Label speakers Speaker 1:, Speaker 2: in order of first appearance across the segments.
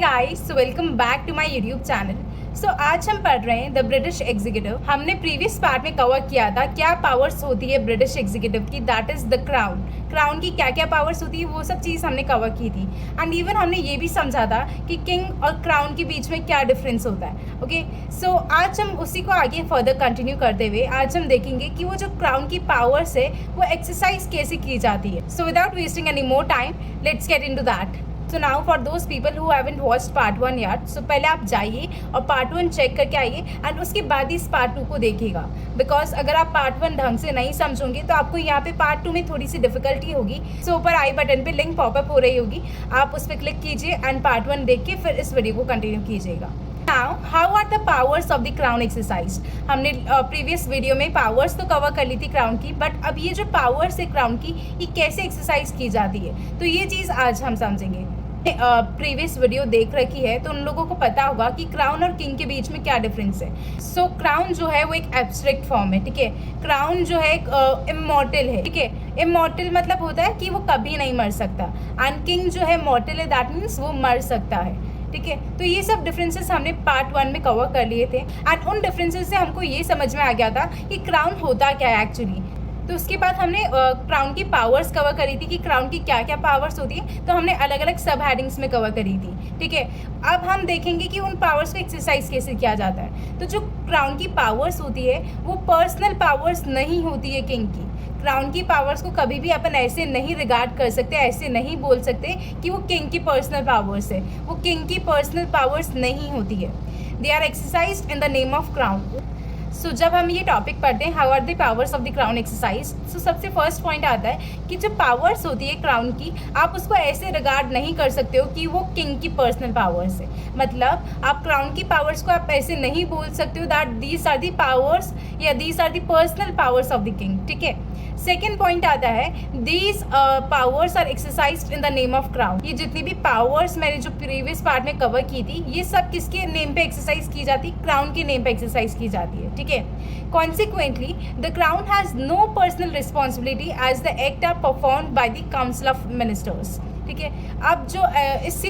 Speaker 1: Guys, welcome back to my YouTube channel. आज हम पढ़ रहे हैं द ब्रिटिश एग्जीक्यूटिव। हमने प्रीवियस पार्ट में कवर किया था क्या पावर्स होती है ब्रिटिश एग्जीक्यूटिव की, that is the crown. Crown की क्या क्या पावर्स होती है वो सब चीज़ हमने कवर की थी। एंड इवन हमने ये भी समझा था कि किंग और क्राउन के बीच में क्या डिफरेंस होता है। ओके, सो आज हम उसी को आगे फर्दर कंटिन्यू करते हुए आज हम देखेंगे कि वो जो क्राउन की पावर्स है वो एक्सरसाइज कैसे की जाती है। So without wasting any more time, let's get into that. So now for those people who haven't watched part 1 यार, सो पहले आप जाइए और पार्ट 1 चेक करके आइए एंड उसके बाद ही इस पार्ट 2 को देखिएगा। बिकॉज अगर आप पार्ट 1 ढंग से नहीं समझोगे तो आपको यहाँ पे पार्ट 2 में थोड़ी सी डिफिकल्टी होगी। सो ऊपर आई बटन पे लिंक पॉपअप हो रही होगी, आप उस पर क्लिक कीजिए एंड पार्ट 1 देख के फिर इस वीडियो को कंटिन्यू कीजिएगा। Now, how are the powers of the crown exercised? हमने प्रीवियस वीडियो में पावर्स तो कवर कर ली थी क्राउन की, बट अब ये जो पावर्स है क्राउन की ये कैसे एक्सरसाइज की जाती है, तो ये चीज़ आज हम समझेंगे। प्रीवियस वीडियो देख रखी है तो उन लोगों को पता होगा कि क्राउन और किंग के बीच में क्या डिफरेंस है। सो क्राउन जो है वो एक एब्स्ट्रैक्ट फॉर्म है, ठीक है। क्राउन जो है एक इमॉर्टल है, ठीक है। इमॉर्टल मतलब होता है कि वो कभी नहीं मर सकता, एंड किंग जो है मॉर्टल है, दैट मीन्स वो मर सकता है, ठीक है। तो ये सब डिफरेंसेस हमने पार्ट 1 में कवर कर लिए थे एंड उन डिफरेंसेस से हमको ये समझ में आ गया था कि क्राउन होता क्या है एक्चुअली। तो उसके बाद हमने क्राउन की पावर्स कवर करी थी कि क्राउन की क्या क्या पावर्स होती है, तो हमने अलग अलग सब हेडिंग्स में कवर करी थी, ठीक है। अब हम देखेंगे कि उन पावर्स को एक्सरसाइज कैसे किया जाता है। तो जो क्राउन की पावर्स होती है वो पर्सनल पावर्स नहीं होती है किंग की। क्राउन की पावर्स को कभी भी अपन ऐसे नहीं रिगार्ड कर सकते, ऐसे नहीं बोल सकते कि वो किंग की पर्सनल पावर्स है। वो किंग की पर्सनल पावर्स नहीं होती है, they are exercised in the name of crown. So जब हम ये टॉपिक पढ़ते हैं how are the powers of the crown exercise, so सबसे फर्स्ट पॉइंट आता है कि जो पावर्स होती है क्राउन की, आप उसको ऐसे रिगार्ड नहीं कर सकते हो कि वो किंग की पर्सनल पावर्स है। मतलब आप क्राउन की पावर्स को आप ऐसे नहीं बोल सकते हो that these are the powers या these are the personal powers of the king, ठीक है। सेकेंड पॉइंट आता है these powers are exercised in the name of crown. ये जितनी भी पावर्स मैंने जो प्रीवियस पार्ट में कवर की थी ये सब किसके नेम पे एक्सरसाइज की जाती है, क्राउन के नेम पे एक्सरसाइज की जाती है, ठीक है। Consequently the crown has no personal responsibility as the act are performed by the council of ministers, ठीक है। अब जो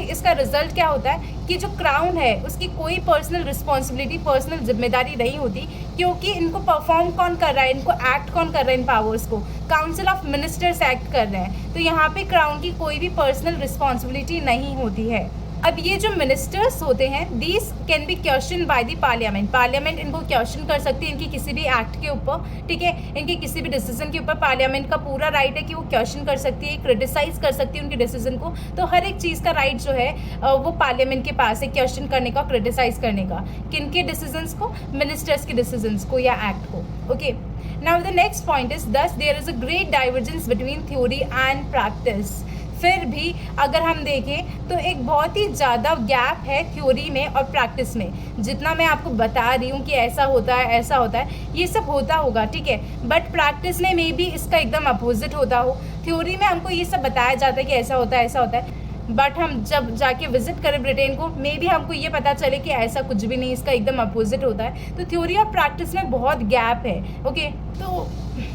Speaker 1: इसका रिजल्ट क्या होता है कि जो क्राउन है उसकी कोई पर्सनल रिस्पॉन्सिबिलिटी, पर्सनल जिम्मेदारी नहीं होती, क्योंकि इनको परफॉर्म कौन कर रहा है, इनको एक्ट कौन कर रहा है, इन पावर्स को काउंसिल ऑफ मिनिस्टर्स एक्ट कर रहे हैं। तो यहाँ पे क्राउन की कोई भी पर्सनल रिस्पॉन्सिबिलिटी नहीं होती है। अब ये जो मिनिस्टर्स होते हैं these can be question by the parliament. Parliament इनको क्वेश्चन कर सकती है इनकी किसी भी एक्ट के ऊपर, ठीक है। इनके किसी भी डिसीजन के ऊपर पार्लियामेंट का पूरा राइट है कि वो क्वेश्चन कर सकती है, क्रिटिसाइज कर सकती है उनके डिसीजन को। तो हर एक चीज़ का राइट जो है वो पार्लियामेंट के पास है, क्वेश्चन करने का, क्रिटिसाइज करने का। किन के डिसीजंस को, मिनिस्टर्स के डिसीजंस को या एक्ट को, okay. Now the next point is this there is a great divergence between theory and practice. फिर भी अगर हम देखें तो एक बहुत ही ज़्यादा गैप है थ्योरी में और प्रैक्टिस में। जितना मैं आपको बता रही हूँ कि ऐसा होता है, ऐसा होता है, ये सब होता होगा, ठीक है, बट प्रैक्टिस में मे बी इसका एकदम अपोजिट होता हो। थ्योरी में हमको ये सब बताया जाता है कि ऐसा होता है, ऐसा होता है, बट हम जब जाके विजिट करें ब्रिटेन को मे बी हमको ये पता चले कि ऐसा कुछ भी नहीं, इसका एकदम अपोजिट होता है। तो थ्योरी और प्रैक्टिस में बहुत गैप है, ओके। तो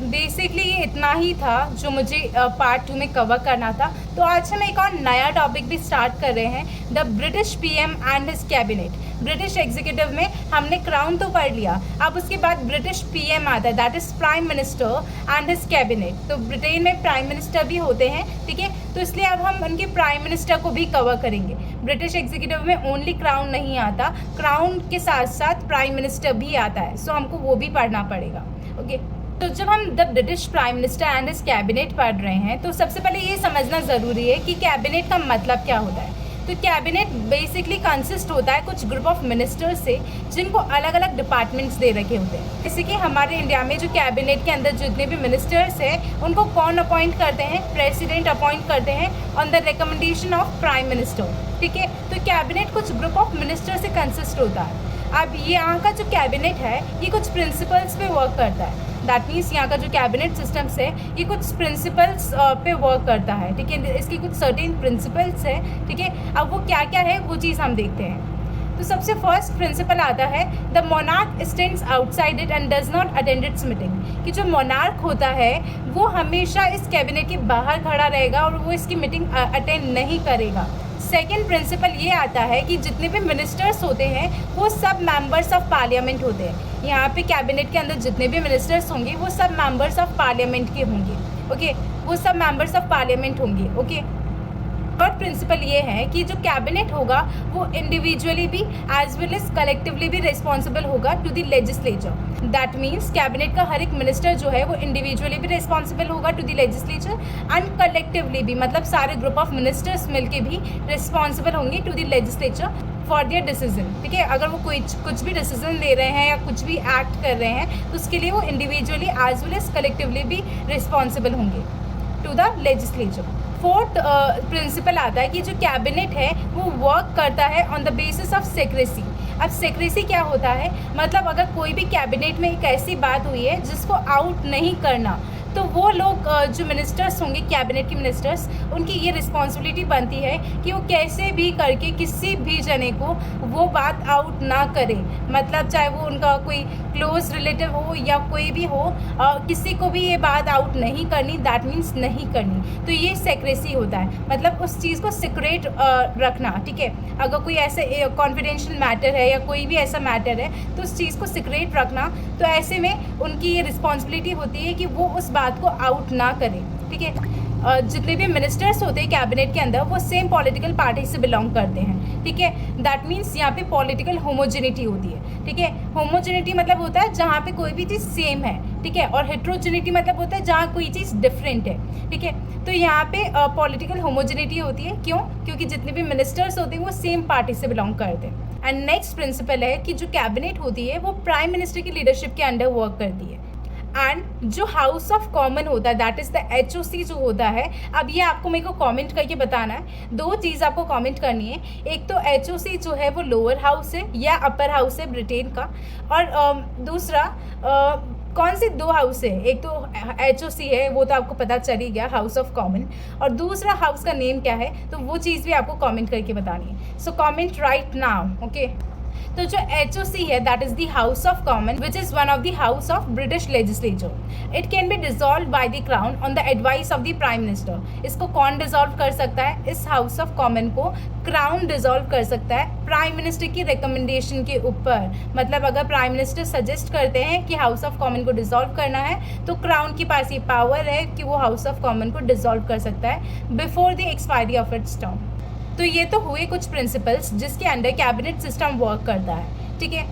Speaker 1: बेसिकली ये इतना ही था जो मुझे पार्ट 2 में कवर करना था। तो आज हम एक और नया टॉपिक भी स्टार्ट कर रहे हैं, the British PM and his cabinet. British executive में हमने क्राउन तो पढ़ लिया, अब उसके बाद ब्रिटिश पीएम आता है, that is prime minister and his cabinet. तो ब्रिटेन में प्राइम मिनिस्टर भी होते हैं, ठीक है, तो इसलिए अब हम उनके प्राइम मिनिस्टर को भी कवर करेंगे। ब्रिटिश एग्जीक्यूटिव में ओनली क्राउन नहीं आता, क्राउन के साथ साथ प्राइम मिनिस्टर भी आता है, सो हमको वो भी पढ़ना पड़ेगा, ओके। तो जब हम the British prime minister and his cabinet पढ़ रहे हैं तो सबसे पहले ये समझना ज़रूरी है कि कैबिनेट का मतलब क्या होता है। तो कैबिनेट बेसिकली कंसिस्ट होता है कुछ ग्रुप ऑफ मिनिस्टर्स से जिनको अलग अलग डिपार्टमेंट्स दे रखे होते हैं। जैसे कि हमारे इंडिया में जो कैबिनेट के अंदर जितने भी मिनिस्टर्स हैं उनको कौन अपॉइंट करते हैं, प्रेसिडेंट अपॉइंट करते हैं on the recommendation of prime minister, ठीक है। तो कैबिनेट कुछ ग्रुप ऑफ मिनिस्टर से कंसिस्ट होता है। अब ये यहाँ का जो कैबिनेट है ये कुछ प्रिंसिपल्स पे वर्क करता है, दैट मीन्स यहाँ का जो कैबिनेट सिस्टम्स है ये कुछ प्रिंसिपल्स पे वर्क करता है, ठीक है। इसके कुछ सर्टेन प्रिंसिपल्स है, ठीक है। अब वो क्या क्या है वो चीज़ हम देखते हैं। तो सबसे फर्स्ट प्रिंसिपल आता है the monarch stands outside it and does not attend it's meeting. कि जो मोनार्क होता है वो हमेशा इस कैबिनेट के बाहर खड़ा रहेगा और वो इसकी मीटिंग अटेंड नहीं करेगा। सेकेंड प्रिंसिपल ये आता है कि जितने भी मिनिस्टर्स होते हैं वो सब मेंबर्स ऑफ पार्लियामेंट होते हैं। यहाँ पे कैबिनेट के अंदर जितने भी मिनिस्टर्स होंगे वो सब मेंबर्स ऑफ पार्लियामेंट के होंगे। ओके, वो सब मेंबर्स ऑफ पार्लियामेंट होंगे। ओके, थर्ड प्रिंसिपल ये है कि जो कैबिनेट होगा वो इंडिविजुअली भी एज वेल एज कलेक्टिवली भी रिस्पॉन्सिबल होगा to the legislature. That means cabinet का हर एक मिनिस्टर जो है वो इंडिविजुअली भी रिस्पॉन्सिबल होगा to the legislature and collectively भी, मतलब सारे ग्रुप ऑफ मिनिस्टर्स मिलके भी रिस्पॉन्सिबल होंगे to the legislature for their decision. ठीक है, अगर वो कुछ भी डिसीजन ले रहे हैं या कुछ भी एक्ट कर रहे हैं तो उसके लिए वो individually as well as collectively भी रिस्पॉन्सिबल होंगे to the legislature. Fourth principle आता है कि जो कैबिनेट है वो वर्क करता है on the basis of secrecy. अब सेक्रेसी क्या होता है, मतलब अगर कोई भी कैबिनेट में एक ऐसी बात हुई है जिसको आउट नहीं करना, तो वो लोग जो मिनिस्टर्स होंगे, कैबिनेट के मिनिस्टर्स, उनकी ये रिस्पॉन्सिबिलिटी बनती है कि वो कैसे भी करके किसी भी जने को वो बात आउट ना करें। मतलब चाहे वो उनका कोई क्लोज रिलेटिव हो या कोई भी हो, किसी को भी ये बात आउट नहीं करनी, दैट मीन्स नहीं करनी। तो ये सेक्रेसी होता है, मतलब उस चीज़ को सीक्रेट रखना। ठीक है, अगर कोई ऐसे कॉन्फिडेंशियल मैटर है या कोई भी ऐसा मैटर है तो उस चीज़ को सीक्रेट रखना, तो ऐसे में उनकी ये रिस्पॉन्सिबिलिटी होती है कि वो उस बात को आउट ना करें। ठीक है, जितने भी मिनिस्टर्स होते हैं कैबिनेट के अंदर वो सेम पॉलिटिकल पार्टी से बिलोंग करते हैं। ठीक है, दैट मीन्स यहाँ पे पॉलिटिकल होमोजेनिटी होती है। ठीक है, होमोजेनिटी मतलब होता है जहाँ पे कोई भी चीज़ सेम है। ठीक है, और हेट्रोजेनिटी मतलब होता है जहाँ कोई चीज़ डिफरेंट है। ठीक है, तो यहाँ पे पॉलिटिकल होमोजेनिटी होती है। क्यों? क्योंकि जितने भी मिनिस्टर्स होते हैं वो सेम पार्टी से बिलोंग करते हैं। एंड नेक्स्ट प्रिंसिपल है कि जो कैबिनेट होती है वो प्राइम मिनिस्टर की लीडरशिप के अंडर वर्क करती है। एंड जो हाउस ऑफ कॉमन होता है दैट इज़ द HOC जो होता है, अब ये आपको मेरे को कमेंट करके बताना है। दो चीज़ आपको कमेंट करनी है, एक तो HOC जो है वो लोअर हाउस है या अपर हाउस है ब्रिटेन का, और दूसरा कौन से दो हाउस है, एक तो HOC है वो तो आपको पता चल ही गया, हाउस ऑफ कॉमन, और दूसरा हाउस का नेम क्या है, तो वो चीज़ भी आपको कमेंट करके बतानी है। So comment right now. Okay, तो जो HOC है that is the House of common which is one of the House of British legislature. It can be dissolve by the crown on the advice of the prime minister. इसको कौन dissolve कर सकता है? इस house of common को crown dissolve कर सकता है प्राइम मिनिस्टर की रिकमेंडेशन के ऊपर। मतलब अगर प्राइम मिनिस्टर सजेस्ट करते हैं कि हाउस ऑफ कॉमन को डिसॉल्व करना है तो क्राउन के पास ये पावर है कि वो हाउस ऑफ कॉमन को डिसॉल्व कर सकता है before the expiry of its term. तो ये तो हुए कुछ प्रिंसिपल्स जिसके अंडर कैबिनेट सिस्टम वर्क करता है। ठीक है,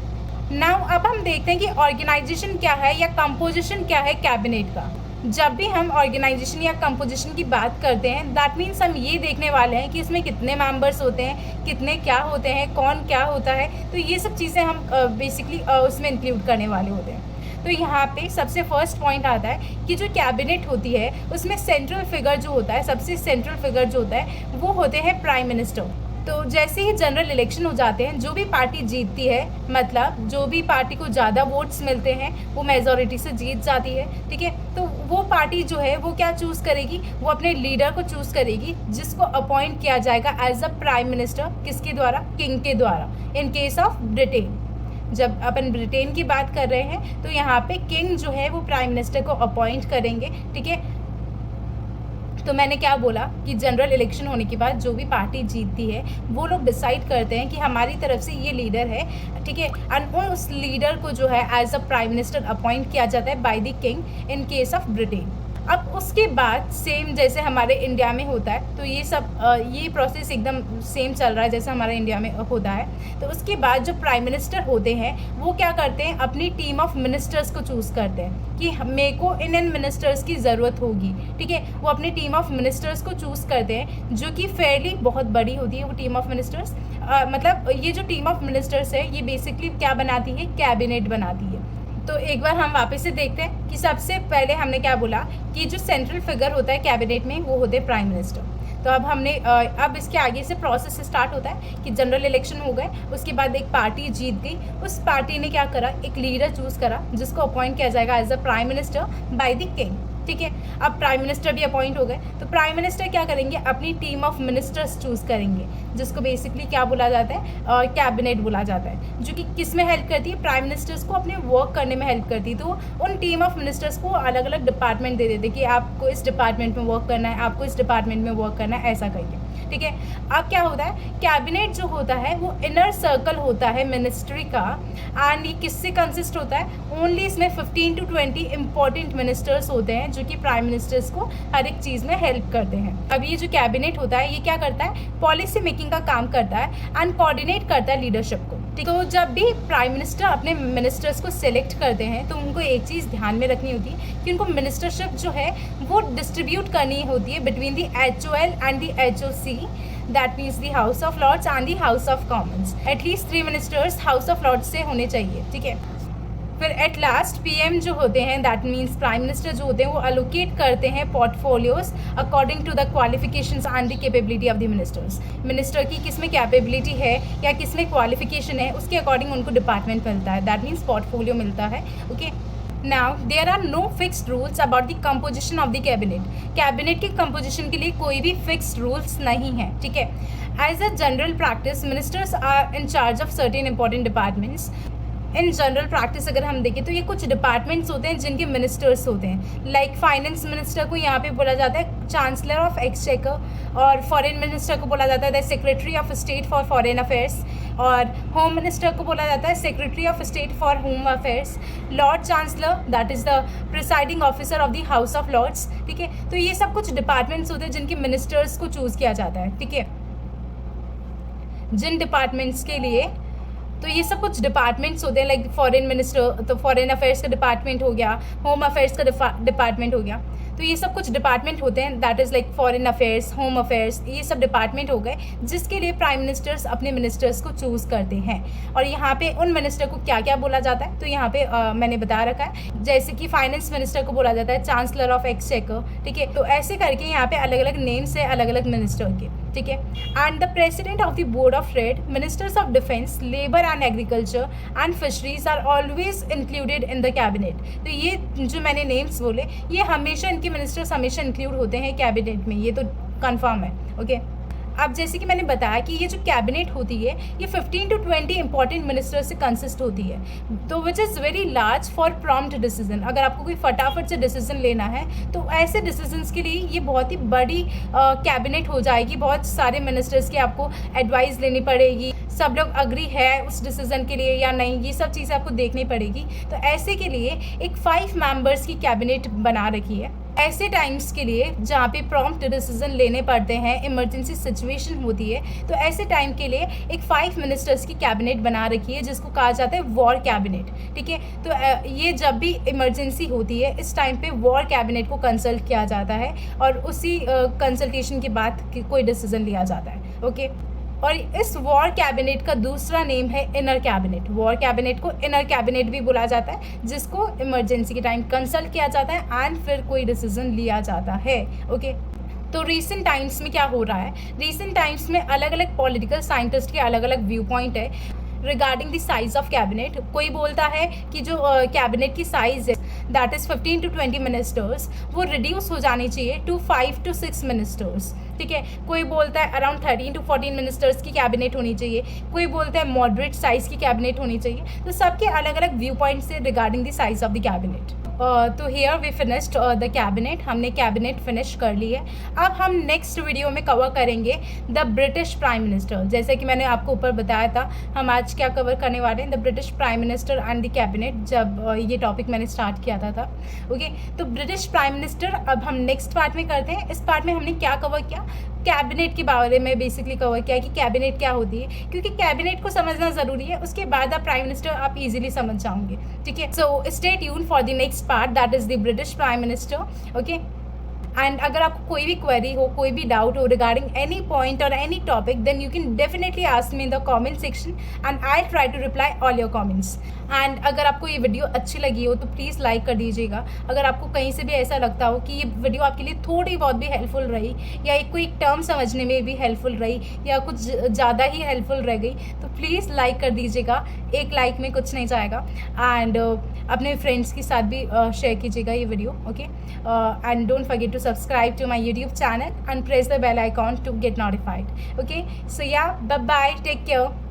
Speaker 1: नाउ अब हम देखते हैं कि ऑर्गेनाइजेशन क्या है या कंपोजिशन क्या है कैबिनेट का। जब भी हम ऑर्गेनाइजेशन या कंपोजिशन की बात करते हैं दैट मीन्स हम ये देखने वाले हैं कि इसमें कितने मेंबर्स होते हैं, कितने क्या होते हैं, कौन क्या होता है, तो ये सब चीज़ें हम बेसिकली उसमें इंक्लूड करने वाले होते हैं। तो यहाँ पे सबसे फर्स्ट पॉइंट आता है कि जो कैबिनेट होती है उसमें सेंट्रल फिगर जो होता है, सबसे सेंट्रल फिगर जो होता है वो होते हैं प्राइम मिनिस्टर। तो जैसे ही जनरल इलेक्शन हो जाते हैं, जो भी पार्टी जीतती है, मतलब जो भी पार्टी को ज़्यादा वोट्स मिलते हैं वो मेजॉरिटी से जीत जाती है। ठीक है, तो वो पार्टी जो है वो क्या चूज़ करेगी, वो अपने लीडर को चूज़ करेगी जिसको अपॉइंट किया जाएगा एज अ प्राइम मिनिस्टर। किसके द्वारा? किंग के द्वारा। इन केस ऑफ ब्रिटेन, जब अपन ब्रिटेन की बात कर रहे हैं तो यहाँ पे किंग जो है वो प्राइम मिनिस्टर को अपॉइंट करेंगे। ठीक है, तो मैंने क्या बोला कि जनरल इलेक्शन होने के बाद जो भी पार्टी जीतती है वो लोग डिसाइड करते हैं कि हमारी तरफ से ये लीडर है। ठीक है, एंड उस लीडर को जो है as a prime minister appoint किया जाता है by the king in case of Britain. अब उसके बाद सेम जैसे हमारे इंडिया में होता है, तो ये सब ये प्रोसेस एकदम सेम चल रहा है जैसे हमारे इंडिया में होता है। तो उसके बाद जो प्राइम मिनिस्टर होते हैं वो क्या करते हैं, अपनी टीम ऑफ मिनिस्टर्स को चूज़ करते हैं कि मेरे को इन मिनिस्टर्स की ज़रूरत होगी। ठीक है, वो अपनी टीम ऑफ मिनिस्टर्स को चूज़ करते हैं जो कि फेयरली बहुत बड़ी होती है वो टीम ऑफ मिनिस्टर्स। मतलब ये जो टीम ऑफ मिनिस्टर्स है ये बेसिकली क्या बनाती है, कैबिनेट बनाती है। तो एक बार हम वापस से देखते हैं कि सबसे पहले हमने क्या बोला कि जो सेंट्रल फिगर होता है कैबिनेट में वो होते हैं प्राइम मिनिस्टर। तो अब हमने अब इसके आगे से प्रोसेस स्टार्ट होता है कि जनरल इलेक्शन हो गए, उसके बाद एक पार्टी जीत गई, उस पार्टी ने क्या करा, एक लीडर चूज़ करा जिसको अपॉइंट किया जाएगा as a prime minister by the king. ठीक है, अब प्राइम मिनिस्टर भी अपॉइंट हो गए, तो प्राइम मिनिस्टर क्या करेंगे, अपनी टीम ऑफ मिनिस्टर्स चूज़ करेंगे जिसको बेसिकली क्या बोला जाता है, कैबिनेट बोला जाता है, जो कि किस में हेल्प करती है, प्राइम मिनिस्टर्स को अपने वर्क करने में हेल्प करती है। तो उन टीम ऑफ मिनिस्टर्स को अलग अलग डिपार्टमेंट दे देते कि आपको इस डिपार्टमेंट में वर्क करना है, आपको इस डिपार्टमेंट में वर्क करना है, ऐसा करके। ठीक है। अब क्या होता है, कैबिनेट जो होता है वो इनर सर्कल होता है मिनिस्ट्री का, एंड ये किससे कंसिस्ट होता है, ओनली इसमें 15 to 20 इंपॉर्टेंट मिनिस्टर्स होते हैं जो कि प्राइम मिनिस्टर्स को हर एक चीज़ में हेल्प करते हैं। अब ये जो कैबिनेट होता है ये क्या करता है, पॉलिसी मेकिंग का काम करता है एंड कोऑर्डिनेट करता है लीडरशिप को। तो जब भी प्राइम मिनिस्टर अपने मिनिस्टर्स को सिलेक्ट करते हैं तो उनको एक चीज़ ध्यान में रखनी होती है कि उनको मिनिस्टरशिप जो है वो डिस्ट्रीब्यूट करनी होती है between the HOL and the HOC, that means the House of Lords and the House of Commons. At least 3 ministers House of Lords से होने चाहिए, ठीक है। फिर एट लास्ट PM जो होते हैं, दैट मीन्स प्राइम मिनिस्टर जो होते हैं, वो अलोकेट करते हैं portfolios according to the qualifications and the capability of the ministers. Minister की किस में कैपेबिलिटी है या किस में क्वालिफिकेशन है, उसके अकॉर्डिंग उनको डिपार्टमेंट मिलता है, दैट मीन्स पोर्टफोलियो मिलता है, okay. Now there are no fixed rules about the composition of the cabinet. Cabinet की कंपोजिशन के लिए कोई भी फिक्स्ड रूल्स नहीं है, ठीक है। As a general practice ministers are in charge of certain important departments. In general practice अगर हम देखें तो ये कुछ डिपार्टमेंट्स होते हैं जिनके मिनिस्टर्स होते हैं। लाइक फाइनेंस मिनिस्टर को यहाँ पे बोला जाता है चांसलर ऑफ एक्सचेकर, और फॉरेन मिनिस्टर को बोला जाता है the secretary of state for foreign affairs, और होम मिनिस्टर को बोला जाता है secretary of state for home affairs. Lord chancellor that is the presiding officer of the House of Lords, ठीक है। तो ये सब कुछ डिपार्टमेंट्स होते हैं जिनके मिनिस्टर्स को चूज़ किया जाता है, ठीक है। जिन डिपार्टमेंट्स के लिए, तो ये सब कुछ डिपार्टमेंट्स होते हैं, लाइक फॉरेन मिनिस्टर तो फॉरेन अफेयर्स का डिपार्टमेंट हो गया, होम अफेयर्स का डिपार्टमेंट हो गया। तो ये सब कुछ डिपार्टमेंट होते हैं, that is like foreign affairs, home affairs, ये सब डिपार्टमेंट हो गए जिसके लिए प्राइम मिनिस्टर्स अपने मिनिस्टर्स को चूज़ करते हैं। और यहाँ पे उन मिनिस्टर को क्या क्या बोला जाता है, तो यहाँ पे मैंने बता रखा है, जैसे कि फाइनेंस मिनिस्टर को बोला जाता है चांसलर ऑफ एक्सचेकर, ठीक है। तो ऐसे करके यहाँ पे अलग अलग नेम्स है अलग अलग मिनिस्टर के, ठीक है। And the president of the board of trade, ministers of defence, labour and agriculture and fisheries are always included in the cabinet. तो ये जो मैंने नेम्स बोले ये हमेशा, इनके मिनिस्टर्स हमेशा इंक्लूड होते हैं कैबिनेट में, ये तो कंफर्म है, ओके। अब जैसे कि मैंने बताया कि ये जो कैबिनेट होती है ये 15 to 20 इंपॉर्टेंट मिनिस्टर से कंसिस्ट होती है, तो which is very large for prompt decision. अगर आपको कोई फटाफट से डिसीजन लेना है तो ऐसे डिसीजंस के लिए ये बहुत ही बड़ी कैबिनेट हो जाएगी। बहुत सारे मिनिस्टर्स की आपको एडवाइस लेनी पड़ेगी, सब लोग अग्री है उस डिसीजन के लिए या नहीं, ये सब चीज़ें आपको देखनी पड़ेगी। तो ऐसे के लिए एक 5 मेंबर्स की कैबिनेट बना रखी है, ऐसे टाइम्स के लिए जहाँ पे प्रॉम्प्ट डिसीजन लेने पड़ते हैं, इमरजेंसी सिचुएशन होती है, तो ऐसे टाइम के लिए एक 5 मिनिस्टर्स की कैबिनेट बना रखी है जिसको कहा जाता है वॉर कैबिनेट, ठीक है। तो ये जब भी इमरजेंसी होती है इस टाइम पे वॉर कैबिनेट को कंसल्ट किया जाता है और उसी कंसल्टेशन के बाद कोई डिसीजन लिया जाता है, ओके। और इस वॉर कैबिनेट का दूसरा नेम है इनर कैबिनेट। वॉर कैबिनेट को इनर कैबिनेट भी बोला जाता है, जिसको इमरजेंसी के टाइम कंसल्ट किया जाता है एंड फिर कोई डिसीजन लिया जाता है, ओके। तो रीसेंट टाइम्स में क्या हो रहा है, रीसेंट टाइम्स में अलग अलग पॉलिटिकल साइंटिस्ट के अलग अलग व्यू पॉइंट है regarding the size of cabinet. कोई बोलता है कि जो कैबिनेट की साइज़ है दैट इज़ 15 to 20 मिनिस्टर्स, वो रिड्यूस हो जानी चाहिए टू 5 to 6 मिनिस्टर्स, ठीक है। कोई बोलता है अराउंड 13 to 14 मिनिस्टर्स की कैबिनेट होनी चाहिए, कोई बोलता है मॉडरेट साइज़ की कैबिनेट होनी चाहिए। तो सबके अलग अलग व्यू पॉइंट्स है regarding the size of the cabinet. तो here we finished the cabinet, हमने कैबिनेट फिनिश कर ली है। अब हम नेक्स्ट वीडियो में कवर करेंगे द ब्रिटिश प्राइम मिनिस्टर। जैसे कि मैंने आपको ऊपर बताया था, हम आज क्या कवर करने वाले हैं, the British prime minister and the cabinet, जब ये टॉपिक मैंने स्टार्ट किया था, ओके। तो ब्रिटिश प्राइम मिनिस्टर अब हम नेक्स्ट पार्ट में करते हैं। इस पार्ट में हमने क्या कवर किया, कैबिनेट के बारे में बेसिकली कवर किया कि कैबिनेट क्या होती है, क्योंकि कैबिनेट को समझना ज़रूरी है, उसके बाद आप प्राइम मिनिस्टर आप इजीली समझ जाओगे, ठीक है। So stay tune for the next part that is the British prime minister, okay. And अगर आपको कोई भी क्वेरी हो, कोई भी डाउट हो रिगार्डिंग एनी पॉइंट और any topic, then you can definitely ask me in the comment section and I try to reply all your comments. And अगर आपको ये वीडियो अच्छी लगी हो तो प्लीज़ लाइक कर दीजिएगा। अगर आपको कहीं से भी ऐसा लगता हो कि ये वीडियो आपके लिए थोड़ी बहुत भी हेल्पफुल रही, या एक कोई टर्म समझने में भी हेल्पफुल रही, या कुछ ज़्यादा ही हेल्पफुल रह गई, तो प्लीज़ लाइक कर दीजिएगा। एक लाइक में कुछ नहीं जाएगा। एंड अपने फ्रेंड्स के साथ भी शेयर कीजिएगा ये video, okay. And don't forget to subscribe to my YouTube channel and press the bell icon to get notified, okay. So yeah, bye bye, take care.